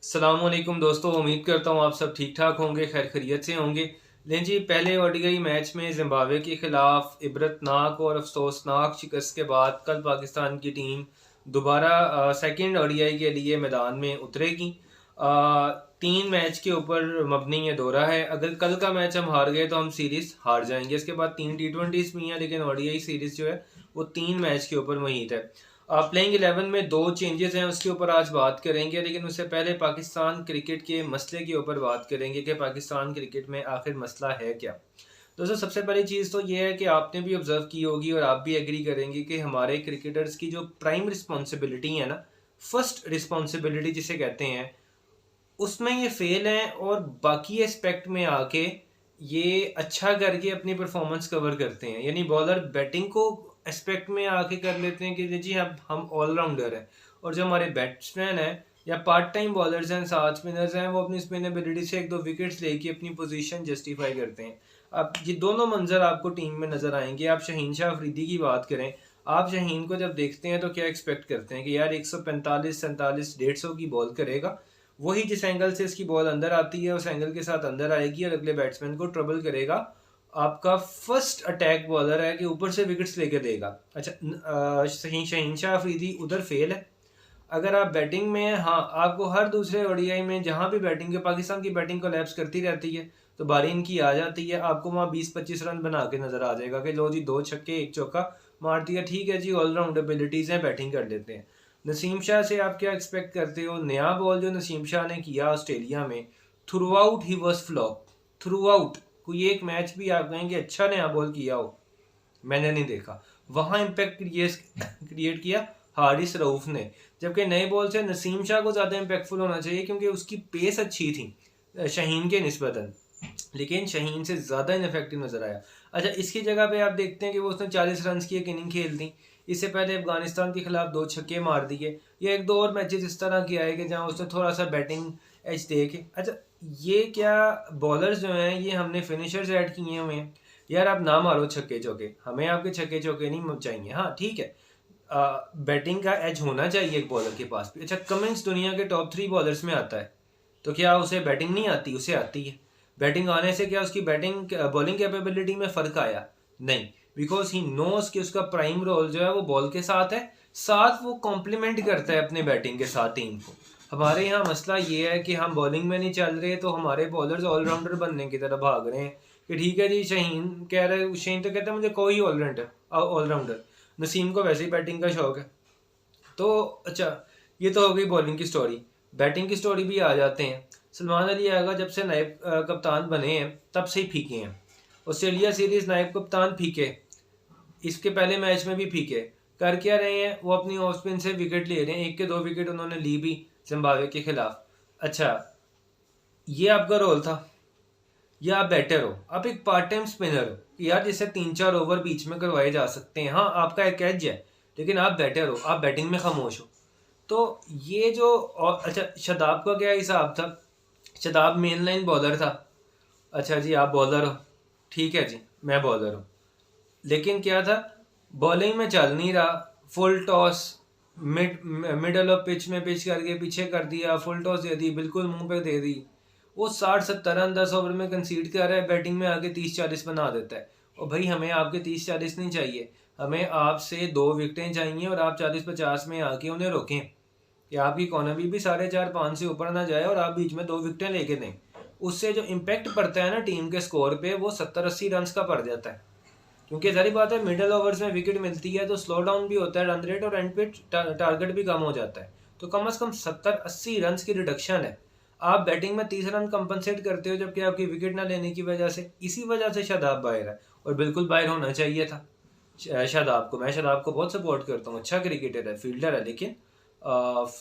अस्सलामुअलैकुम दोस्तों, उम्मीद करता हूँ आप सब ठीक ठाक होंगे, खैर खैरियत से होंगे। लें जी, पहले ओडीआई मैच में जिम्बाब्वे के खिलाफ इबरतनाक और अफसोसनाक शिकस्त के बाद कल पाकिस्तान की टीम दोबारा सेकंड ओडीआई के लिए मैदान में उतरेगी। तीन मैच के ऊपर मबनी ये दौरा है। अगर कल का मैच हम हार गए तो हम सीरीज हार जाएंगे। इसके बाद तीन टी20 भी हैं, लेकिन ओडीआई सीरीज जो है वो तीन मैच के ऊपर मुहित है। प्लेइंग 11 में दो चेंजेस हैं, उसके ऊपर आज बात करेंगे। लेकिन उससे पहले पाकिस्तान क्रिकेट के मसले के ऊपर बात करेंगे कि पाकिस्तान क्रिकेट में आखिर मसला है क्या। दोस्तों, सबसे पहली चीज़ तो ये है कि आपने भी ऑब्जर्व की होगी और आप भी एग्री करेंगे कि हमारे क्रिकेटर्स की जो प्राइम रिस्पॉन्सिबिलिटी है ना, फर्स्ट रिस्पॉन्सिबिलिटी जिसे कहते हैं, उसमें ये फेल हैं। और बाकी एस्पेक्ट में आके ये अच्छा करके अपनी परफॉर्मेंस कवर करते हैं। यानी बॉलर बैटिंग को एस्पेक्ट में आके कर लेते हैं कि जी हम ऑलराउंडर हैं, और जो हमारे बैट्समैन हैं या पार्ट टाइम बॉलर्स हैं, साथ स्पिनर्स हैं, वो अपनी स्पिन एबिलिटी से एक दो विकेट्स लेके अपनी पोजीशन जस्टिफाई करते हैं। अब ये दोनों मंजर आपको टीम में नजर आएंगे। आप शहीन शाह अफरीदी की बात करें, आप शहीन को जब देखते हैं तो क्या एक्सपेक्ट करते हैं कि यार 145 47 150 की बॉल करेगा, वही जिस एंगल से इसकी बॉल अंदर आती है उस एंगल के साथ अंदर आएगी और अगले बैट्समैन को ट्रबल करेगा। आपका फर्स्ट अटैक बॉलर है कि ऊपर से विकेट्स लेके देगा। अच्छा, शहीन शाह अफरीदी उधर फेल है। अगर आप बैटिंग में हैं, हाँ, आपको हर दूसरे ओडीआई में जहां भी बैटिंग है, पाकिस्तान की बैटिंग कोलैप्स करती रहती है तो बारी इनकी आ जाती है। आपको वहां 20-25 रन बना के नजर आ जाएगा कि लो जी, दो छक्के एक चौका मार दिया, ठीक है जी, ऑलराउंड एबिलिटीज हैं, बैटिंग कर लेते हैं। नसीम शाह से आप क्या एक्सपेक्ट करते हो? नया बॉल जो नसीम शाह ने किया ऑस्ट्रेलिया में, through out he was flop. Through out कोई एक मैच भी आप कहेंगे अच्छा नया बॉल किया हो, मैंने नहीं देखा। वहां इम्पैक्ट क्रिएट किया हारिस रऊफ ने, जबकि नए बॉल से नसीम शाह को ज़्यादा इम्पैक्टफुल होना चाहिए क्योंकि उसकी पेस अच्छी थी शहीन के निस्बतन, लेकिन शहीन से ज़्यादा इनफेक्टिव नजर आया। अच्छा, इसकी जगह पे आप देखते हैं कि वो उसने 40 रन की एक इनिंग खेल दी। इससे पहले अफगानिस्तान के खिलाफ दो छक्के मार दिए। ये एक दो और मैचेस इस तरह के आए कि जहाँ उसने थोड़ा सा बैटिंग एज दे के। अच्छा, ये क्या बॉलर्स जो हैं ये हमने फिनिशर्स ऐड किए हुए हैं? यार आप ना मारो छक्के चौके, हमें आपके छक्के चौके नहीं चाहिए। हाँ ठीक है, बैटिंग का एज होना चाहिए एक बॉलर के पास भी। अच्छा, कमिंस दुनिया के टॉप 3 बॉलर्स में आता है, तो क्या उसे बैटिंग नहीं आती? उसे आती है। बैटिंग आने से क्या उसकी बैटिंग बॉलिंग कैपेबिलिटी में फर्क आया? नहीं, बिकॉज ही नोस कि उसका प्राइम रोल जो है वो बॉल के साथ है, साथ वो कॉम्प्लीमेंट करता है अपने बैटिंग के साथ टीम को। हमारे यहाँ मसला ये है कि हम बॉलिंग में नहीं चल रहे तो हमारे बॉलर्स ऑलराउंडर बनने की तरफ भाग रहे हैं कि ठीक है जी, शहीन कह रहे, शहीन तो कहता है मुझे कोई ऑलराउंडर, नसीम को वैसे ही बैटिंग का शौक है। तो अच्छा, ये तो हो गई बॉलिंग की स्टोरी। बैटिंग की स्टोरी भी आ जाते हैं। सलमान अली आगा जब से नायब कप्तान बने हैं तब से ही फीके हैं। ऑस्ट्रेलिया सीरीज नायब कप्तान फीके, इसके पहले मैच में भी फीके। कर क्या रहे हैं? वो अपनी ऑफ स्पिन से विकेट ले रहे हैं, एक के दो विकेट उन्होंने ली भी जिम्बाब्वे के खिलाफ। अच्छा, ये आपका रोल था या आप बैटर हो? आप एक पार्ट टाइम स्पिनर हो कि यार जिससे 3-4 ओवर बीच में करवाए जा सकते हैं। हाँ, आपका एक एज है, लेकिन आप बैटर हो, आप बैटिंग में खामोश हो। तो ये जो और अच्छा, शदाब का क्या हिसाब था? शदाब मेन लाइन बॉलर था। अच्छा जी, आप बॉलर हो, ठीक है जी, मैं बॉलर हूँ, लेकिन क्या था, बॉलिंग में चल नहीं रहा। Full toss middle of pitch में पिच करके पीछे कर दिया, फुल टॉस दे दी, बिल्कुल मुंह पे दे दी। वो 60-70 रन 10 ओवर में कंसीड कर रहा है, बैटिंग में आके 30-40 बना देता है। और भाई हमें आपके 30-40 नहीं चाहिए, हमें आपसे 2 विकेटें चाहिए और आप 40-50 में आके उन्हें रोकें कि आपकी इकोनॉमी भी 4.5-5 से ऊपर ना जाए और आप बीच में 2 विकेटें लेके दें। उससे जो इम्पैक्ट पड़ता है ना टीम के स्कोर पे, वो 70-80 रन का पड़ जाता है। क्योंकि सारी बात है, मिडल ओवर्स में विकेट मिलती है तो स्लो डाउन भी होता है रन रेट, और एंड पे टारगेट भी कम हो जाता है। तो कम से कम 70-80 रन की रिडक्शन है। आप बैटिंग में 30 रन कंपनसेट करते हो जबकि आपकी विकेट ना लेने की वजह से। इसी वजह से शादाब बाहर है, और बिल्कुल बाहर होना चाहिए था शादाब को। मैं शादाब को बहुत सपोर्ट करता हूँ, अच्छा क्रिकेटर है, फील्डर है, लेकिन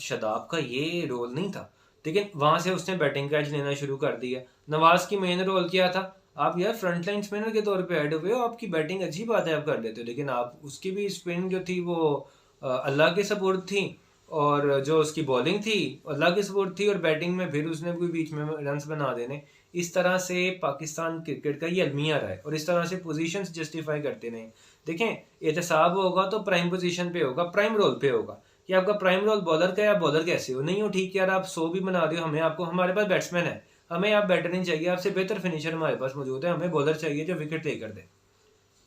शादाब का ये रोल नहीं था। लेकिन वहां से उसने बैटिंग कैच लेना शुरू कर दिया। नवाज की मेन रोल क्या था? आप यार फ्रंट लाइन स्पिनर के तौर पे ऐड हुए हो, आपकी बैटिंग अच्छी बात है, आप कर लेते हो, लेकिन आप उसकी भी स्पिन जो थी वो अल्लाह के सपोर्ट थी, और जो उसकी बॉलिंग थी अल्लाह की सपोर्ट थी, और बैटिंग में फिर उसने कोई बीच में रन्स बना देने। इस तरह से पाकिस्तान क्रिकेट का ये अलमिया रहा है, और इस तरह से पोजीशंस जस्टिफाई करते रहे। देखें, एहतसाब होगा तो प्राइम पोजीशन पे होगा, प्राइम रोल पे होगा। कि आपका प्राइम रोल बॉलर का है, आप बॉलर कैसे हो? नहीं हो ठीक यार, आप 100 भी बना रहे हो, हमें आपको, हमारे पास बैट्समैन है, हमें आप बैटर नहीं चाहिए, आपसे बेहतर फिनिशर हमारे पास मौजूद है, हमें बॉलर चाहिए जो विकेट लेकर दे।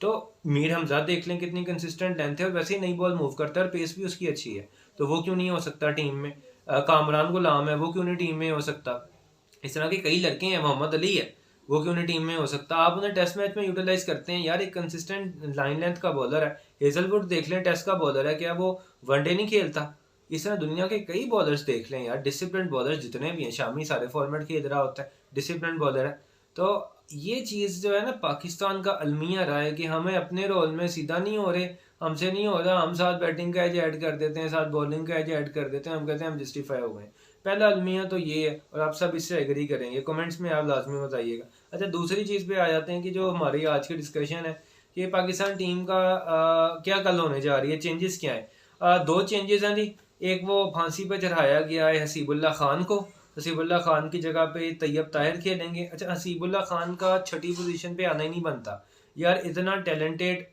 तो मीर हमजा देख लें कितनी कंसिस्टेंट लेंथ है और वैसे ही नई बॉल मूव करता है और पेस भी उसकी अच्छी है, तो वो क्यों नहीं हो सकता टीम में? कामरान गुलाम है, वो क्यों नहीं टीम में हो सकता? इस तरह के कई लड़के हैं, मोहम्मद अली है, वो क्यों नहीं टीम में हो सकता? आप उन्हें टेस्ट मैच में यूटिलाइज करते हैं यार, एक कंसिस्टेंट लाइन लेंथ का बॉलर है। हेजलवुड देख लें, टेस्ट का बॉलर है, क्या वो वनडे नहीं खेलता? इस तरह दुनिया के कई बॉलर्स देख लें यार, डिसिप्लिन बॉलर्स जितने भी हैं, शामी सारे फॉर्मेट खेल रहा होता है, डिसिप्लिन बॉलर है। तो ये चीज़ जो है ना, पाकिस्तान का अलमिया रहा है कि हमें अपने रोल में सीधा नहीं हो रहे, हमसे नहीं हो रहा, हम साथ बैटिंग का एज ऐड कर देते हैं, साथ बॉलिंग का एज ऐड कर देते हैं, हम कहते हैं हम जस्टिफाई हो गए। पहला अलमिया तो ये है, और आप सब इससे एग्री करेंगे, कमेंट्स में आप लाजमी बताइएगा। अच्छा, दूसरी चीज़ पे आ जाते हैं कि जो हमारी आज की डिस्कशन है कि पाकिस्तान टीम का क्या कल होने जा रही है, चेंजेस क्या है? दो चेंजेस हैं जी। एक वो फांसी पे चढ़ाया गया है हसीबुल्ला खान को, हसीबुल्ला खान की जगह पे तैयब ताहिर खेलेंगे। अच्छा, हसीबुल्ला खान का छठी पोजीशन पे आना ही नहीं बनता यार, इतना टैलेंटेड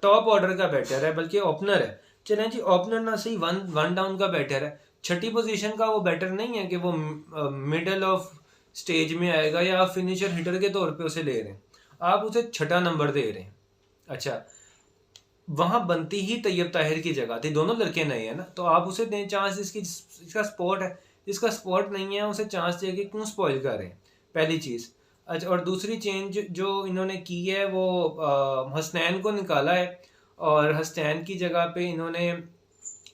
टॉप ऑर्डर का बैटर है, बल्कि ओपनर है। चलें जी, ओपनर ना सही, वन डाउन का बैटर है, छठी पोजीशन का वो बैटर नहीं है कि वो मिडल ऑफ स्टेज में आएगा या आप फिनिशर हिटर के तौर पे उसे ले रहे हैं, आप उसे छठा नंबर दे रहे हैं। अच्छा, वहां बनती ही तैयब ताहिर की जगह थी, दोनों लड़के नए हैं ना, तो आप उसे दें चांस, इसका स्पॉट है, इसका स्पॉट नहीं है, उसे चांस दे के क्यों स्पॉइल कर रहे हैं? पहली चीज़। अच्छा, और दूसरी चेंज जो इन्होंने की है वो हसनैन को निकाला है, और हसनैन की जगह पे इन्होंने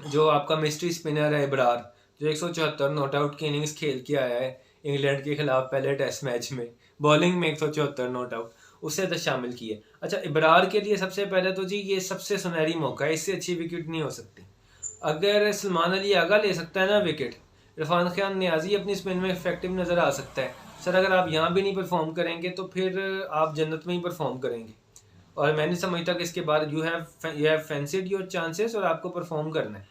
जो आपका मिस्ट्री स्पिनर है इब्रार, जो 174 नॉट आउट की इनिंग्स खेल के आया है इंग्लैंड के खिलाफ पहले टेस्ट मैच में, बॉलिंग में 174 नॉट आउट, उसे तो शामिल किए। अच्छा, इब्रार के लिए सबसे पहले तो जी ये सबसे सुनहरी मौका है, इससे अच्छी विकेट नहीं हो सकती। अगर सलमान अली आगा ले सकता है ना विकेट, इरफान खान नियाजी अपनी स्पिन में इफेक्टिव नज़र आ सकता है। सर अगर आप यहाँ भी नहीं परफॉर्म करेंगे तो फिर आप जन्नत में ही परफॉर्म करेंगे, और मैं नहीं समझता कि इसके बाद you have fancied your chances और आपको परफॉर्म करना है।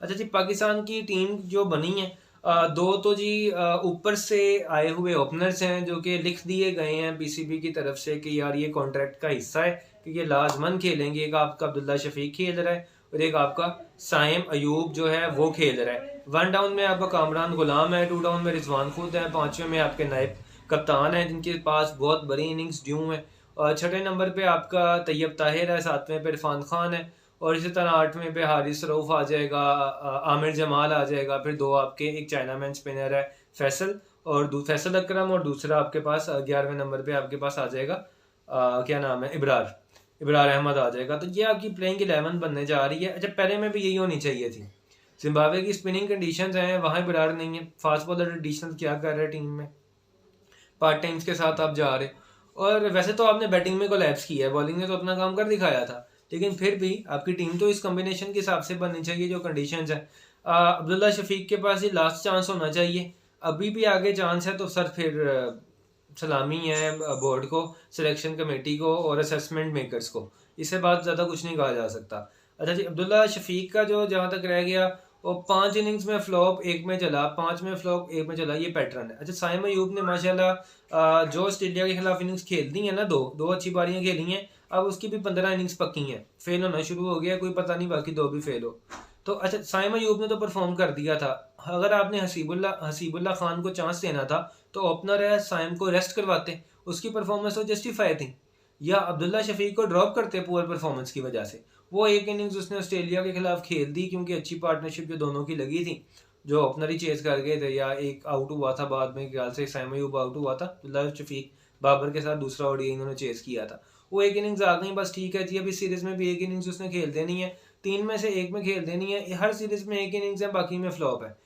अच्छा जी, पाकिस्तान की टीम जो बनी है, दो तो जी ऊपर से आए हुए ओपनर्स हैं जो कि लिख दिए गए हैं पीसीबी की तरफ से कि यार ये कॉन्ट्रैक्ट का हिस्सा है कि ये लाजमन खेलेंगे। एक आपका अब्दुल्ला शफीक खेल रहा है और एक आपका साइम अयूब जो है वो खेल रहा है। वन डाउन में आपका कामरान गुलाम है, टू डाउन में रिजवान खुद है, पांचवें में आपके नायब कप्तान हैं जिनके पास बहुत बड़ी इनिंग्स ड्यू हैं, और छठे नंबर पे आपका तैयब ताहिर है, सातवें पे इरफान खान है, और इसी तरह आठवें पे हारिस रऊफ आ जाएगा, आमिर जमाल आ जाएगा, फिर दो आपके, एक चाइनामैन स्पिनर है फैसल, और फैसल अकरम, और दूसरा आपके पास 11वें नंबर पे आपके पास आ जाएगा क्या नाम है, इब्रार, इब्रार अहमद आ जाएगा। तो ये आपकी प्लेइंग 11 बनने जा रही है। अच्छा, पहले में भी यही होनी चाहिए थी। जिम्बाब्वे की स्पिनिंग कंडीशंस हैं, वहाँ इब्रार नहीं है, फास्ट बॉलर एडिशनल क्या कर रहे हैं टीम में, पार्ट टाइम्स के साथ आप जा रहे। और वैसे तो आपने बैटिंग में कोलैप्स किया है, बॉलिंग ने तो अपना काम कर दिखाया था, लेकिन फिर भी आपकी टीम तो इस कॉम्बिनेशन के हिसाब से बननी चाहिए जो कंडीशंस है। अब्दुल्ला शफीक के पास ये लास्ट चांस होना चाहिए, अभी भी आगे चांस है तो सर फिर सलामी है बोर्ड को, सिलेक्शन कमेटी को और असेसमेंट मेकर्स को, इससे बात ज़्यादा कुछ नहीं कहा जा सकता। अच्छा जी, अब्दुल्ला शफीक का जो जहाँ तक रह गया, वो 5 इनिंग्स में फ्लॉप, एक में चला, 5 में फ्लॉप, एक में चला, ये पैटर्न है। अच्छा, साइम अयूब ने माशाल्लाह जो ऑस्ट्रेलिया के खिलाफ इनिंग्स खेल दी है ना, दो अच्छी पारियां खेली हैं, अब उसकी भी 15 इनिंग्स पक्की हैं, फेल होना शुरू हो गया, कोई पता नहीं बाकी दो भी फेल हो। तो अच्छा, साइम अयूब ने तो परफॉर्म कर दिया था, अगर आपने हसीबुल्ला खान को चांस देना था तो ओपनर है साइम को रेस्ट करवाते, उसकी परफॉर्मेंस तो जस्टिफाई थी, या अब्दुल्ला शफीक को ड्रॉप करते पुअर परफॉर्मेंस की वजह से। वो एक इनिंग्स उसने ऑस्ट्रेलिया के खिलाफ खेल दी क्योंकि अच्छी पार्टनरशिप जो दोनों की लगी थी, जो ओपनर ही चेज कर गए थे, या एक आउट हुआ था बाद में, ख्याल से साइम अयूब आउट हुआ था, अब्दुल्ला शफीक बाबर के साथ दूसरा ओडीआई इन्होंने चेज किया था, वो एक इनिंग्स आ गई, बस ठीक है जी। अभी सीरीज में भी एक इनिंग्स उसने खेल देनी है, 3 में से 1 में खेल देनी है, हर सीरीज में एक इनिंग्स है, बाकी में फ्लॉप है।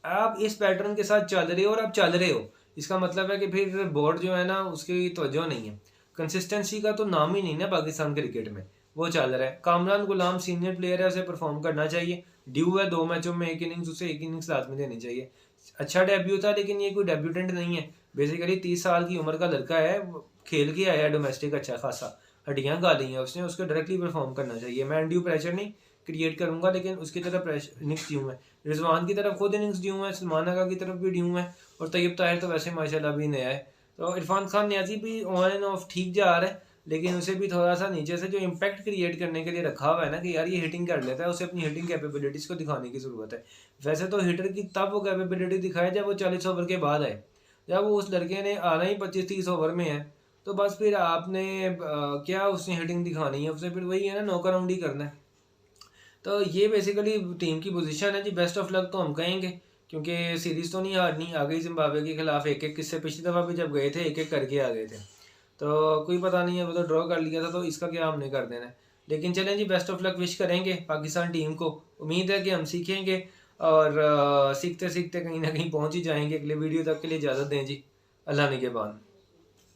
आप इस पैटर्न के साथ चल रहे हो और आप चल रहे हो, इसका मतलब है कि फिर बोर्ड जो है ना उसकी तवज्जो नहीं है, कंसिस्टेंसी का तो नाम ही नहीं ना पाकिस्तान क्रिकेट में, वो चल रहा है। कामरान गुलाम सीनियर प्लेयर है, उसे परफॉर्म करना चाहिए, ड्यू है 2 मैचों में एक इनिंग्स, उसे एक इनिंग्स लाजमी देनी चाहिए। अच्छा डेब्यू था, लेकिन ये कोई डेब्यूटेंट नहीं है, बेसिकली 30 साल की उम्र का लड़का है, खेल के आया है डोमेस्टिक अच्छा खासा, हड्डियां गाली हैं उसने, उसको डायरेक्टली परफॉर्म करना चाहिए। मैं अनड्यू प्रेशर नहीं क्रिएट करूंगा, लेकिन उसकी तरफ इनिंग्स ड्यू है, रिजवान की तरफ खुद इनिंग्स ड्यू है, सलमान आगा की तरफ भी ड्यू है, और तैयब ताहिर तो वैसे माशाल्लाह भी नया है। तो इरफान खान नियाजी भी ऑन एंड ऑफ ठीक जा रहा है, लेकिन उसे भी थोड़ा सा नीचे से जो इम्पैक्ट क्रिएट करने के लिए रखा हुआ है ना कि यार ये हिटिंग कर लेता है, उसे अपनी हिटिंग कैपेबिलिटीज़ को दिखाने की ज़रूरत है। वैसे तो हिटर की तब वो कैपेबिलिटी दिखाए जब वो 40 ओवर के बाद आए। जब वो उस लड़के ने आना ही 25-30 ओवर में है, तो बस फिर आपने क्या उसने हिटिंग दिखानी है, उसे फिर वही है ना, नॉक आउट ही करना है। तो ये बेसिकली टीम की पोजीशन है जी। बेस्ट ऑफ लक तो हम कहेंगे, क्योंकि सीरीज़ तो नहीं हारनी, आ गई जिम्बाब्वे के खिलाफ एक एक, किससे पिछली दफ़ा भी जब गए थे एक एक करके आ गए थे। तो कोई पता नहीं है, वो तो ड्रॉ कर लिया था, तो इसका क्या हमने कर देना है। लेकिन चलें जी, बेस्ट ऑफ लक विश करेंगे पाकिस्तान टीम को। उम्मीद है कि हम सीखेंगे और सीखते सीखते कहीं ना कहीं पहुंच ही जाएंगे। अगले वीडियो तक के लिए इजाज़त दें जी। अल्लाह निगहबान।